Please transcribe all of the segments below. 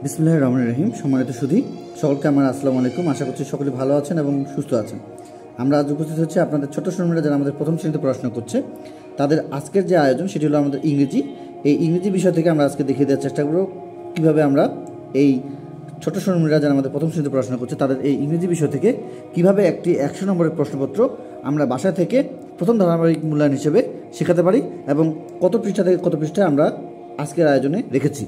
বিসমিল্লাহির রহমানির রহিম। সম্মানিত সুধী সকলকে আমার আসসালামু আলাইকুম। আশা করছি সকলে ভালো আছেন এবং সুস্থ আছেন। আমরা আজ উপস্থিত হচ্ছে আপনাদের ছোট্ট শর্মীরা যারা আমাদের প্রথম শ্রেণীতে পড়াশোনা করছে তাদের আজকের যে আয়োজন সেটি হলো আমাদের ইংরেজি। এই ইংরেজি বিষয় থেকে আমরা আজকে দেখিয়ে দেওয়ার চেষ্টা করব কীভাবে আমরা এই ছোট শর্মীরা যারা আমাদের প্রথম শ্রেণীতে পড়াশোনা করছে তাদের এই ইংরেজি বিষয় থেকে কীভাবে একটি 100 নম্বরের প্রশ্নপত্র আমরা বাসা থেকে প্রথম ধারাবাহিক মূল্যায়ন হিসেবে শেখাতে পারি এবং কত পৃষ্ঠা থেকে কত পৃষ্ঠা আমরা আজকের আয়োজনে রেখেছি।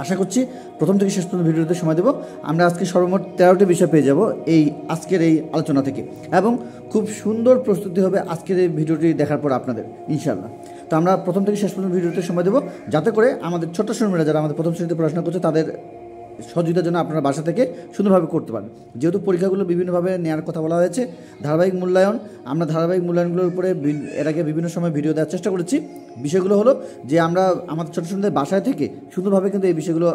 আশা করছি প্রথম থেকে শেষ পর্যন্ত ভিডিওতে সময় দেব। আমরা আজকে সর্বমোট 13টি বিষয় পেয়ে যাব এই আজকের এই আলোচনা থেকে এবং খুব সুন্দর প্রস্তুতি হবে আজকের এই ভিডিওটি দেখার পর আপনাদের ইনশাআল্লাহ। তো আমরা প্রথম থেকে শেষ পর্যন্ত ভিডিওতে সময় দেব যাতে করে আমাদের ছোট্ট শর্মীরা যারা আমাদের প্রথম শ্রেণীতে পড়াশোনা করছে তাদের সহযোগিতার জন্য আপনারা বাসা থেকে সুন্দরভাবে করতে পারেন। যেহেতু পরীক্ষাগুলো বিভিন্নভাবে নেওয়ার কথা বলা হয়েছে, ধারাবাহিক মূল্যায়ন, আমরা ধারাবাহিক মূল্যায়নগুলোর উপরে এর আগে বিভিন্ন সময় ভিডিও দেওয়ার চেষ্টা করেছি। বিষয়গুলো হলো যে আমরা আমাদের ছোটো ছোটদের বাসায় থেকে সুন্দরভাবে কিন্তু এই বিষয়গুলো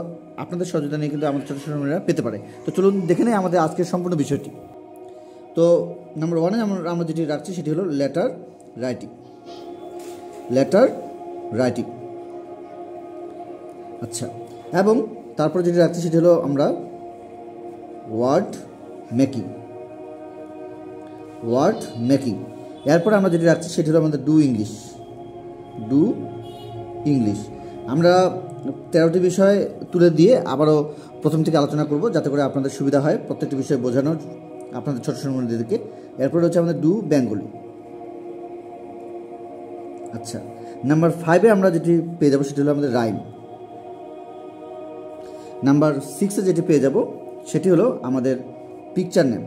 আপনাদের সহযোগিতা নিয়ে কিন্তু আমাদের ছোটো ছোটরা পেতে পারে। তো চলুন দেখে নেই আমাদের আজকের সম্পূর্ণ বিষয়টি। তো নাম্বার 1-এ আমরা যেটি রাখছি সেটি হলো লেটার রাইটিং। লেটার রাইটিং, আচ্ছা। এবং তারপরে যেটি রাখছি সেটি হলো আমরা ওয়ার্ড মেকিং। ওয়ার্ড মেকিং এরপরে আমরা যেটি রাখছি সেটি হলো আমাদের ডু ইংলিশ। ডু ইংলিশ আমরা 13টি বিষয় তুলে দিয়ে আবারও প্রথম থেকে আলোচনা করব যাতে করে আপনাদের সুবিধা হয় প্রত্যেকটি বিষয় বোঝানোর আপনাদের ছোটো শর্মীদেরকে। এরপরে হচ্ছে আমাদের ডু বেঙ্গলি। আচ্ছা, নাম্বার 5-এ আমরা যেটি পেয়ে যাবো সেটি হলো আমাদের রাইম। নাম্বার 6-এ যেটি পেয়ে যাব সেটি হলো আমাদের পিকচার নেম।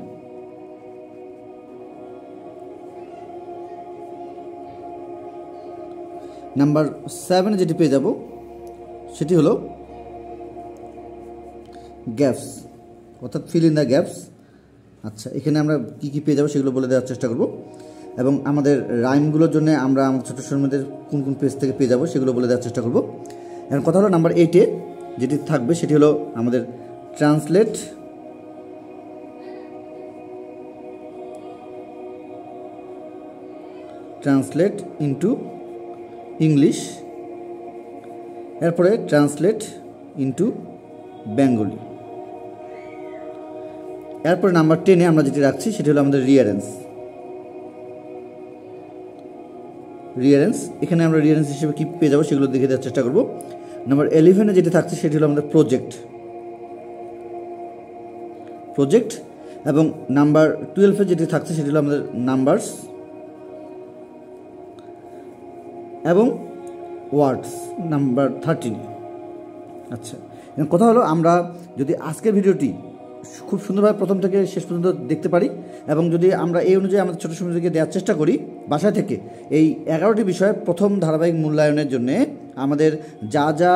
নাম্বার 7-এ যেটি পেয়ে যাব সেটি হলো গ্যাপস, অর্থাৎ ফিল ইন দ্য গ্যাপস। আচ্ছা, এখানে আমরা কী কী পেয়ে যাবো সেগুলো বলে দেওয়ার চেষ্টা করব এবং আমাদের রাইমগুলোর জন্য আমরা আমাদের ছোটো শর্মীদের কোন কোন পেজ থেকে পেয়ে যাবো সেগুলো বলে দেওয়ার চেষ্টা করব। এখন কথা হলো নাম্বার 8-এ যেটি থাকবে সেটি হলো আমাদের ট্রান্সলেট ইনটু ইংলিশ, এরপরে ট্রান্সলেট ইনটু বেঙ্গলি। এরপরে নাম্বার 10-এ আমরা যেটি রাখছি সেটি হলো আমাদের রিয়ারেন্স। এখানে আমরা রিয়ারেন্স হিসেবে কী পেয়ে যাবো সেগুলো দেখে দেওয়ার চেষ্টা করব। নাম্বার 11-এ যেটি থাকছে সেটি হলো আমাদের প্রজেক্ট এবং নাম্বার 12-এ যেটি থাকছে সেটি হলো আমাদের নাম্বারস এবং ওয়ার্ডস নাম্বার 13। আচ্ছা, কথা হলো আমরা যদি আজকের ভিডিওটি খুব সুন্দরভাবে প্রথম থেকে শেষ পর্যন্ত দেখতে পারি এবং যদি আমরা এই অনুযায়ী আমাদের ছোটো সময়কে দেওয়ার চেষ্টা করি বাসায় থেকে এই 11টি বিষয় প্রথম ধারাবাহিক মূল্যায়নের জন্য আমাদের যা যা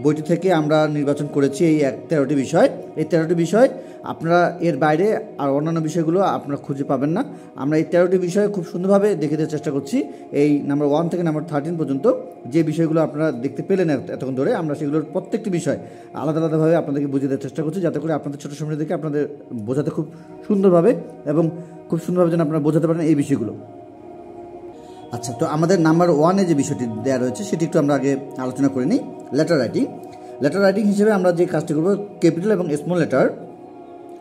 বইটি থেকে আমরা নির্বাচন করেছি এই 13টি বিষয়, এই 13টি বিষয় আপনারা এর বাইরে আর অন্যান্য বিষয়গুলো আপনারা খুঁজে পাবেন না। আমরা এই 13টি বিষয় খুব সুন্দরভাবে দেখে দেওয়ার চেষ্টা করছি। এই নাম্বার 1 থেকে নাম্বার 13 পর্যন্ত যে বিষয়গুলো আপনারা দেখতে পেলেন এতক্ষণ ধরে, আমরা সেগুলোর প্রত্যেকটি বিষয় আলাদা আলাদাভাবে আপনাদেরকে বুঝিয়ে দেওয়ার চেষ্টা করছি যাতে করে আপনাদের ছোটো সময়দেরকে আপনাদের বোঝাতে খুব সুন্দরভাবে এবং খুব সুন্দরভাবে যেন আপনারা বোঝাতে পারেন এই বিষয়গুলো। আচ্ছা, তো আমাদের নাম্বার 1-এ যে বিষয়টি দেওয়া রয়েছে সেটি একটু আমরা আগে আলোচনা করে নিই। লেটার রাইটিং হিসেবে আমরা যে কাজটি করব ক্যাপিটাল এবং স্মল লেটার,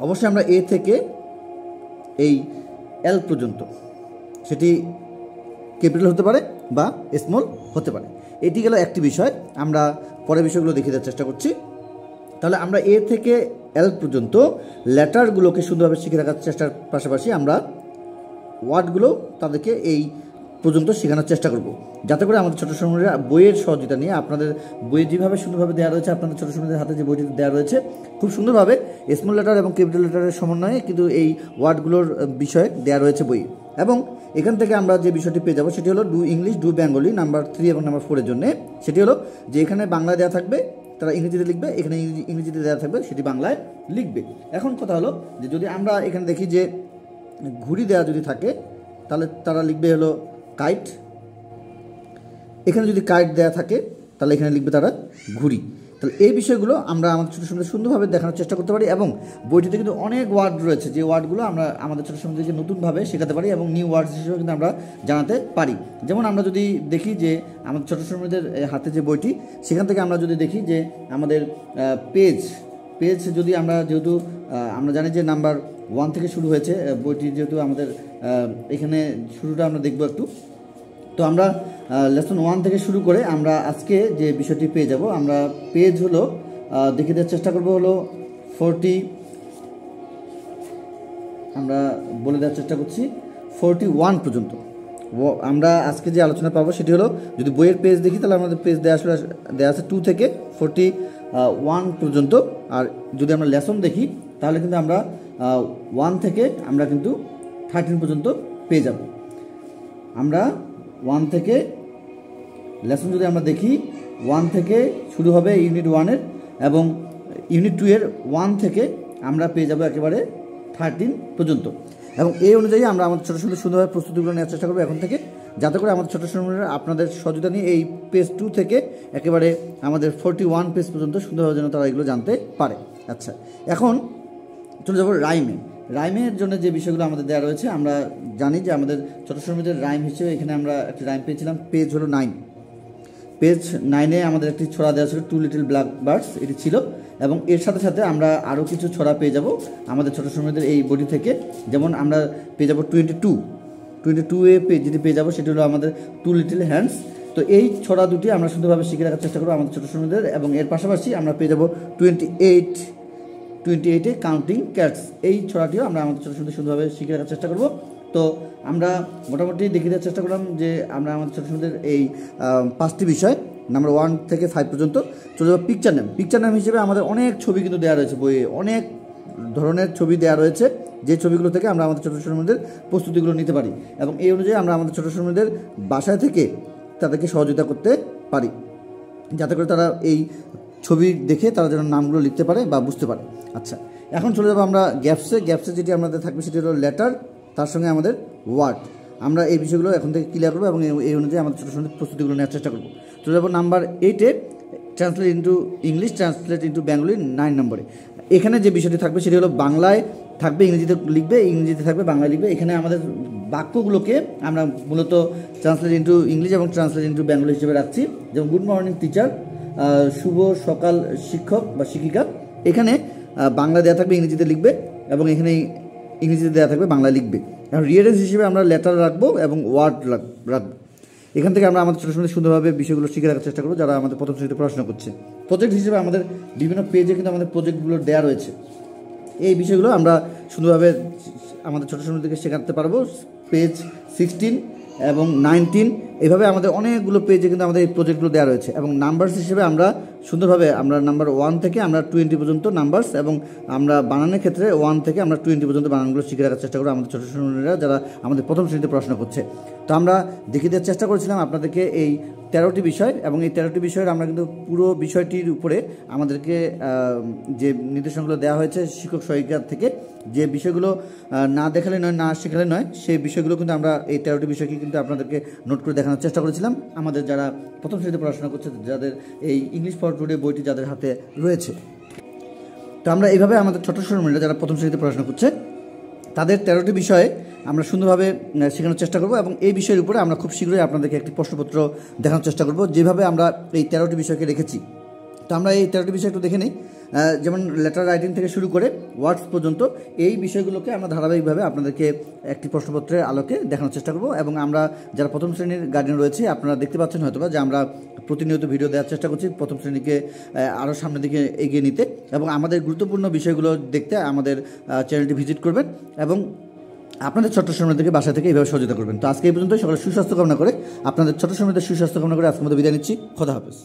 অবশ্যই আমরা এ থেকে এই এল পর্যন্ত সেটি ক্যাপিটাল হতে পারে বা স্মল হতে পারে। এটি গেল একটি বিষয়। আমরা পরের বিষয়গুলো দেখিয়ে দেওয়ার চেষ্টা করছি। তাহলে আমরা এ থেকে এল পর্যন্ত লেটারগুলোকে সুন্দরভাবে শিখে রাখার চেষ্টার পাশাপাশি আমরা ওয়ার্ডগুলো তাদেরকে এই পর্যন্ত শেখানোর চেষ্টা করব যাতে করে আমাদের ছোটো শর্মীরা বইয়ের সহযোগিতা নিয়ে আপনাদের বইয়ে যেভাবে সুন্দরভাবে দেওয়া রয়েছে, আপনাদের ছোটো শর্মীদের হাতে যে বইটি দেওয়া রয়েছে খুব সুন্দরভাবে স্মল লেটার এবং ক্যাপিটাল লেটারের সমন্বয়ে কিন্তু এই ওয়ার্ডগুলোর বিষয়ে দেওয়া রয়েছে বই। এবং এখান থেকে আমরা যে বিষয়টি পেয়ে যাবো সেটি হলো do English, do Bengali number 3 এবং নাম্বার 4-এর জন্য। সেটি হলো যে এখানে বাংলা দেওয়া থাকবে তারা ইংরেজিতে লিখবে, এখানে ইংরেজিতে দেওয়া থাকবে সেটি বাংলায় লিখবে। এখন কথা হলো যে যদি আমরা এখানে দেখি যে ঘুড়ি দেওয়া যদি থাকে তাহলে তারা লিখবে হলো কাইট, এখানে যদি কাইট দেওয়া থাকে তাহলে এখানে লিখবে তারা ঘুড়ি। তাহলে এই বিষয়গুলো আমরা আমাদের ছোটো সময়দের সুন্দরভাবে দেখানোর চেষ্টা করতে পারি এবং বইটিতে কিন্তু অনেক ওয়ার্ড রয়েছে যে ওয়ার্ডগুলো আমরা আমাদের ছোটো সময়দেরকে নতুনভাবে শেখাতে পারি এবং নিউ ওয়ার্ডস হিসেবে কিন্তু আমরা জানাতে পারি। যেমন আমরা যদি দেখি যে আমাদের ছোটো সময়দের হাতে যে বইটি সেখান থেকে আমরা যদি দেখি যে আমাদের পেজ পেজ যদি আমরা যেহেতু আমরা জানি যে নাম্বার 1 থেকে শুরু হয়েছে বইটি, যেহেতু আমাদের এখানে শুরুটা আমরা দেখব একটু। তো আমরা লেসন 1 থেকে শুরু করে আমরা আজকে যে বিষয়টি পেয়ে যাব, আমরা পেজ হলো দেখিয়ে দেওয়ার চেষ্টা করব হলো 40, আমরা বলে দেওয়ার চেষ্টা করছি 41 পর্যন্ত। আমরা আজকে যে আলোচনা পাবো সেটি হলো, যদি বইয়ের পেজ দেখি তাহলে আমাদের পেজ দেওয়া আছে 2 থেকে 41 পর্যন্ত। আর যদি আমরা লেসন দেখি তাহলে কিন্তু আমরা 1 থেকে আমরা কিন্তু 13 পর্যন্ত পেয়ে যাব। আমরা 1 থেকে লেসন যদি আমরা দেখি 1 থেকে শুরু হবে ইউনিট 1-এর, এবং ইউনিট 2-এর 1 থেকে আমরা পেয়ে যাব একেবারে 13 পর্যন্ত। এবং এই অনুযায়ী আমরা আমাদের ছোটো ছোটো সুন্দরভাবে প্রস্তুতিগুলো নেওয়ার চেষ্টা করবো এখন থেকে, যাতে করে আমাদের ছোটো ছোটো আপনাদের সহযোগিতা নিয়ে এই পেজ 2 থেকে একেবারে আমাদের 41 পেজ পর্যন্ত সুন্দরভাবে যেন তারা এগুলো জানতে পারে। আচ্ছা, এখন চলে যাবো রাইমে। রাইমের জন্য যে বিষয়গুলো আমাদের দেওয়া রয়েছে, আমরা জানি যে আমাদের ছোটো শ্রমিকদের রাইম হিসেবে এখানে আমরা একটি রাইম পেয়েছিলাম, পেজ হলো 9। পেজ 9-এ আমাদের একটি ছড়া দেওয়া ছিল, 2 লিটল ব্ল্যাক বার্ডস, এটি ছিল। এবং এর সাথে সাথে আমরা আরও কিছু ছড়া পেয়ে যাব আমাদের ছোটো শ্রমিকদের এই বইটি থেকে। যেমন আমরা পেয়ে যাব 22-এ যেটি পেয়ে যাব সেটি হলো আমাদের 2 লিটল হ্যান্ডস। তো এই ছড়া দুটি আমরা সুন্দরভাবে শিখে রাখার চেষ্টা করবো আমাদের ছোটো শ্রমিকদের। এবং এর পাশাপাশি আমরা পেয়ে যাব 28-এ কাউন্টিং ক্যাটস, এই ছড়াটিও আমরা আমাদের ছোটো শ্রমিকদের সুন্দরভাবে শিখে রাখার চেষ্টা করব। তো আমরা মোটামুটি দেখিয়ে দেওয়ার চেষ্টা করলাম যে আমরা আমাদের ছোটো শ্রমিকদের এই 5টি বিষয় নাম্বার 1 থেকে 5 পর্যন্ত। চলে যাবো পিকচার নেম। পিকচার নেম হিসেবে আমাদের অনেক ছবি কিন্তু দেওয়া রয়েছে বইয়ে, অনেক ধরনের ছবি দেওয়া রয়েছে, যে ছবিগুলো থেকে আমরা আমাদের ছোটো শ্রমিকদের প্রস্তুতিগুলো নিতে পারি। এবং এই অনুযায়ী আমরা আমাদের ছোটো শ্রমিকদের বাসায় থেকে তাদেরকে সহযোগিতা করতে পারি, যাতে করে তারা এই ছবি দেখে তারা যেন নামগুলো লিখতে পারে বা বুঝতে পারে। আচ্ছা, এখন চলে যাবো আমরা গ্যাপসে। গ্যাপসে যেটি আমাদের থাকবে সেটি হলো লেটার, তার সঙ্গে আমাদের ওয়ার্ড। আমরা এই বিষয়গুলো এখন থেকে ক্লিয়ার করবো এবং এই অনুযায়ী আমাদের ছোটো ছোটো প্রস্তুতিগুলো নেওয়ার চেষ্টা করবো। চলে যাবো নাম্বার 8-এ translate into English, translate into Bengali 9 নম্বরে। এখানে যে বিষয়টি থাকবে সেটি হলো বাংলায় থাকবে, ইংরেজিতে লিখবে, ইংরেজিতে থাকবে, বাংলায় লিখবে। এখানে আমাদের বাক্যগুলোকে আমরা মূলত ট্রান্সলেট ইন্টু ইংলিশ এবং ট্রান্সলেট ইন্টু বেঙ্গলি হিসেবে রাখছি। যেমন গুড মর্নিং টিচার, শুভ সকাল শিক্ষক বা শিক্ষিকা, এখানে বাংলা দেওয়া থাকবে, ইংরেজিতে লিখবে, এবং এখানে ইংরেজিতে দেওয়া থাকবে, বাংলায় লিখবে। এখন রিয়ারেন্স হিসেবে আমরা লেটার রাখবো এবং ওয়ার্ড রাখবো। এখান থেকে আমরা আমাদের ছোটো ছোটো সুন্দরভাবে বিষয়গুলো শিখে রাখার চেষ্টা করবো যারা আমাদের প্রথম শ্রেণীতে পড়াশোনা করছে। প্রজেক্ট হিসেবে আমাদের বিভিন্ন পেজে কিন্তু আমাদের প্রজেক্টগুলো দেওয়া রয়েছে। এই বিষয়গুলো আমরা সুন্দরভাবে আমাদের ছোটো শ্রেণীদেরকে শেখাতে পারবো। পেজ 16 এবং 19 এইভাবে আমাদের অনেকগুলো পেজে কিন্তু আমাদের এই প্রজেক্টগুলো দেওয়া রয়েছে। এবং নাম্বারস হিসেবে আমরা সুন্দরভাবে আমরা নাম্বার 1 থেকে আমরা 20 পর্যন্ত নাম্বারস, এবং আমরা বানানোর ক্ষেত্রে 1 থেকে আমরা 20 পর্যন্ত বানানগুলো শিখে রাখার চেষ্টা করবো আমাদের ছোটো শ্রেণীরা যারা আমাদের প্রথম শ্রেণীতে পড়াশোনা করছে। তো আমরা দেখিয়ে দেওয়ার চেষ্টা করেছিলাম আপনাদেরকে এই 13টি বিষয়, এবং এই 13টি বিষয়ের আমরা কিন্তু পুরো বিষয়টির উপরে আমাদেরকে যে নির্দেশনাগুলো দেওয়া হয়েছে শিক্ষক সহায়িকার থেকে, যে বিষয়গুলো না দেখালে নয়, না শেখালে নয়, সেই বিষয়গুলো কিন্তু আমরা এই 13টি বিষয়কে কিন্তু আপনাদেরকে নোট করে দেখানোর চেষ্টা করেছিলাম আমাদের যারা প্রথম শ্রেণীতে পড়াশোনা করছে, যাদের এই ইংলিশ ফর টুডে বইটি যাদের হাতে রয়েছে। তো আমরা এইভাবে আমাদের ছোটো শ্রেণীরা যারা প্রথম শ্রেণীতে পড়াশোনা করছে তাদের 13টি বিষয়ে আমরা সুন্দরভাবে শেখানোর চেষ্টা করব। এবং এই বিষয়ের উপরে আমরা খুব শীঘ্রই আপনাদেরকে একটি প্রশ্নপত্র দেখানোর চেষ্টা করব, যেভাবে আমরা এই 13টি বিষয়কে রেখেছি। তো আমরা এই 13টি বিষয় একটু দেখে নিই। যেমন লেটার রাইটিং থেকে শুরু করে ওয়ার্ডস পর্যন্ত এই বিষয়গুলোকে আমরা ধারাবাহিকভাবে আপনাদেরকে একটি প্রশ্নপত্রের আলোকে দেখানোর চেষ্টা করব। এবং আমরা যারা প্রথম শ্রেণীর গার্ডিয়ান রয়েছে, আপনারা দেখতে পাচ্ছেন হয়তোবা যে আমরা প্রতিনিয়ত ভিডিও দেওয়ার চেষ্টা করছি প্রথম শ্রেণীকে আরও সামনের দিকে এগিয়ে নিতে। এবং আমাদের গুরুত্বপূর্ণ বিষয়গুলো দেখতে আমাদের চ্যানেলটি ভিজিট করবেন এবং আপনাদের ছোট্ট শ্রমিকদেরকে বাসা থেকে এইভাবে সহযোগিতা করবেন। তো আজকে এই পর্যন্ত, সকলের সুস্বাস্থ্য কামনা করে, আপনাদের ছোট্ট শ্রমিকদের সুস্বাস্থ্য কামনা করে আজকের মতো বিদায় নিচ্ছি। খোদা হাফেজ।